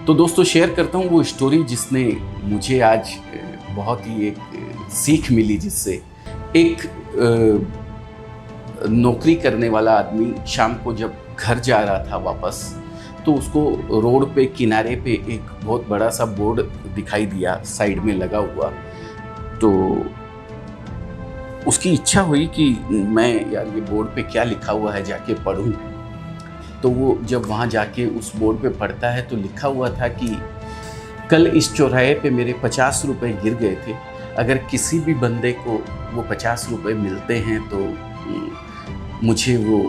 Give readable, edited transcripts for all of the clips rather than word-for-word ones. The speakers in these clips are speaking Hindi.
तो दोस्तों शेयर करता हूँ वो स्टोरी जिसने मुझे आज बहुत ही एक सीख मिली, जिससे एक नौकरी करने वाला आदमी शाम को जब घर जा रहा था वापस, तो उसको रोड पे किनारे पे एक बहुत बड़ा सा बोर्ड दिखाई दिया साइड में लगा हुआ। तो उसकी इच्छा हुई कि मैं यार ये बोर्ड पे क्या लिखा हुआ है जाके पढूं। तो वो जब वहाँ जाके उस बोर्ड पे पढ़ता है तो लिखा हुआ था कि कल इस चौराहे पे मेरे 50 रुपए गिर गए थे, अगर किसी भी बंदे को वो 50 रुपए मिलते हैं तो मुझे वो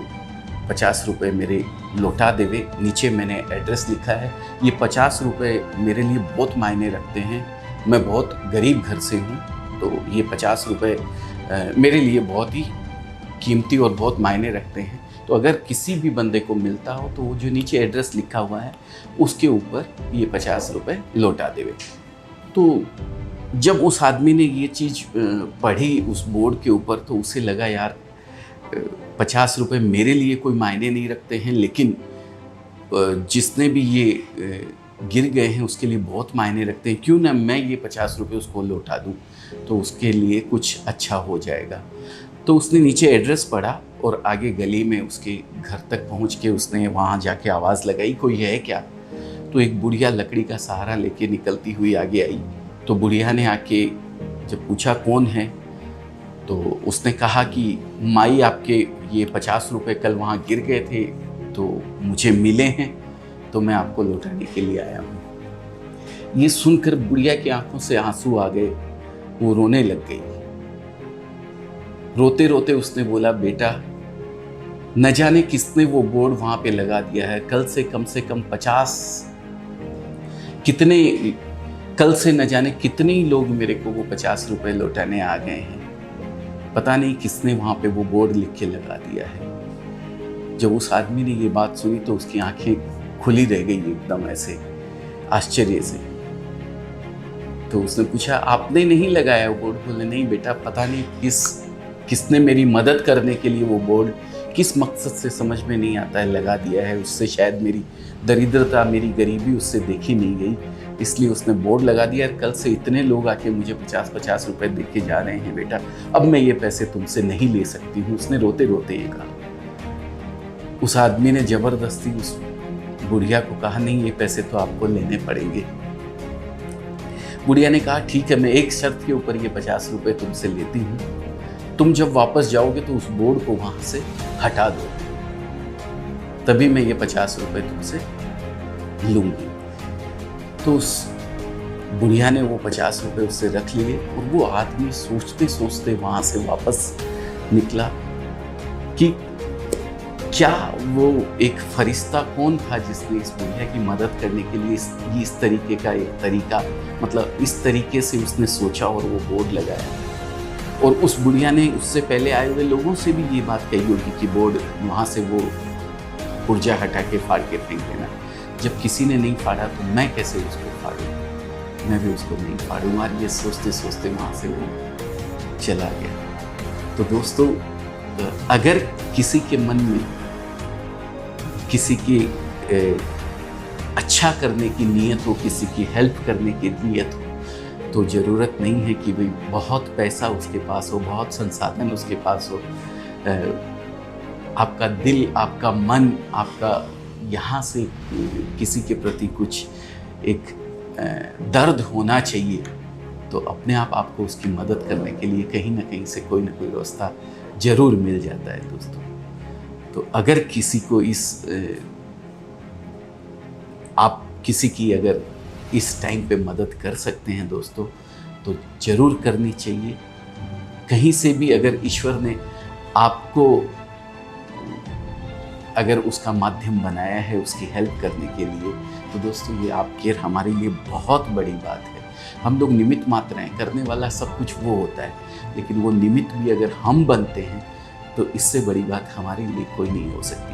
50 रुपए मेरे लौटा देवे। नीचे मैंने एड्रेस लिखा है। ये 50 रुपए मेरे लिए बहुत मायने रखते हैं, मैं बहुत गरीब घर से हूँ, तो ये 50 रुपए मेरे लिए बहुत ही कीमती और बहुत मायने रखते हैं। तो अगर किसी भी बंदे को मिलता हो तो वो जो नीचे एड्रेस लिखा हुआ है उसके ऊपर ये 50 रुपए लौटा देवे। तो जब उस आदमी ने ये चीज़ पढ़ी उस बोर्ड के ऊपर, तो उसे लगा यार 50 रुपए मेरे लिए कोई मायने नहीं रखते हैं, लेकिन जिसने भी ये गिर गए हैं उसके लिए बहुत मायने रखते हैं, क्यों ना मैं ये 50 रुपए उसको लौटा दूं, तो उसके लिए कुछ अच्छा हो जाएगा। तो उसने नीचे एड्रेस पढ़ा और आगे गली में उसके घर तक पहुंच के उसने वहाँ जाके आवाज़ लगाई, कोई है क्या? तो एक बुढ़िया लकड़ी का सहारा लेके निकलती हुई आगे आई। तो बुढ़िया ने आके जब पूछा कौन है, तो उसने कहा कि माई आपके ये 50 रुपए कल वहाँ गिर गए थे तो मुझे मिले हैं, तो मैं आपको लौटाने के लिए आया हूँ। ये सुनकर बुढ़िया की आंखों से आंसू आ गए, वो रोने लग गई। रोते रोते उसने बोला, बेटा न जाने किसने वो बोर्ड वहाँ पे लगा दिया है, कल से कम 50 कल से न जाने कितने ही लोग मेरे को वो 50 रुपए लौटाने आ गए हैं, पता नहीं किसने वहाँ पे वो बोर्ड लिख के लगा दिया है। जब उस आदमी ने ये बात सुनी तो उसकी आंखें खुली रह गई एकदम ऐसे आश्चर्य से। तो उसने पूछा, आपने नहीं लगाया वो बोर्ड? बोले, नहीं बेटा, पता नहीं किसने मेरी मदद करने के लिए वो बोर्ड किस मकसद से समझ में नहीं आता है लगा दिया है। उससे शायद मेरी दरिद्रता, मेरी गरीबी उससे देखी नहीं गई, इसलिए उसने बोर्ड लगा दिया। कल से इतने लोग आके मुझे 50-50 रुपए दे के जा रहे हैं बेटा, अब मैं ये पैसे तुमसे नहीं ले सकती हूँ। उसने रोते रोते ये कहा। उस आदमी ने जबरदस्ती उस बुढ़िया को कहा, नहीं ये पैसे तो आपको लेने पड़ेंगे। बुढ़िया ने कहा, ठीक है, मैं एक शर्त के ऊपर ये 50 रुपए तुमसे लेती हूँ, तुम जब वापस जाओगे तो उस बोर्ड को वहां से हटा दो, तभी मैं ये 50 रुपए तुमसे लूंगी। तो उस बुढ़िया ने वो 50 रुपए उससे रख लिए और वो आदमी सोचते सोचते वहां से वापस निकला कि क्या वो एक फरिश्ता कौन था जिसने इस बुढ़िया की मदद करने के लिए इस तरीके का एक तरीका, मतलब इस तरीके से उसने सोचा और वो बोर्ड लगाया। और उस बुढ़िया ने उससे पहले आए हुए लोगों से भी ये बात कही होगी कि बोर्ड वहाँ से वो पुर्जा हटा के फाड़ के फेंक देना। जब किसी ने नहीं फाड़ा तो मैं कैसे उसको फाड़ूं, मैं भी उसको नहीं फाड़ूंगा। ये सोचते सोचते वहाँ से वो चला गया। तो दोस्तों, अगर किसी के मन में किसी की अच्छा करने की नीयत हो, किसी की हेल्प करने की नीयत हो, तो ज़रूरत नहीं है कि भाई बहुत पैसा उसके पास हो, बहुत संसाधन उसके पास हो। आपका दिल, आपका मन, आपका यहाँ से किसी के प्रति कुछ एक दर्द होना चाहिए, तो अपने आप आपको उसकी मदद करने के लिए कहीं ना कहीं से कोई ना कोई रास्ता ज़रूर मिल जाता है दोस्तों। तो अगर किसी को आप किसी की अगर इस टाइम पे मदद कर सकते हैं दोस्तों, तो ज़रूर करनी चाहिए। कहीं से भी अगर ईश्वर ने आपको अगर उसका माध्यम बनाया है उसकी हेल्प करने के लिए, तो दोस्तों ये आपके हमारे लिए बहुत बड़ी बात है। हम लोग निमित्त मात्र हैं, करने वाला सब कुछ वो होता है, लेकिन वो निमित्त भी अगर हम बनते हैं तो इससे बड़ी बात हमारे लिए कोई नहीं हो सकती है।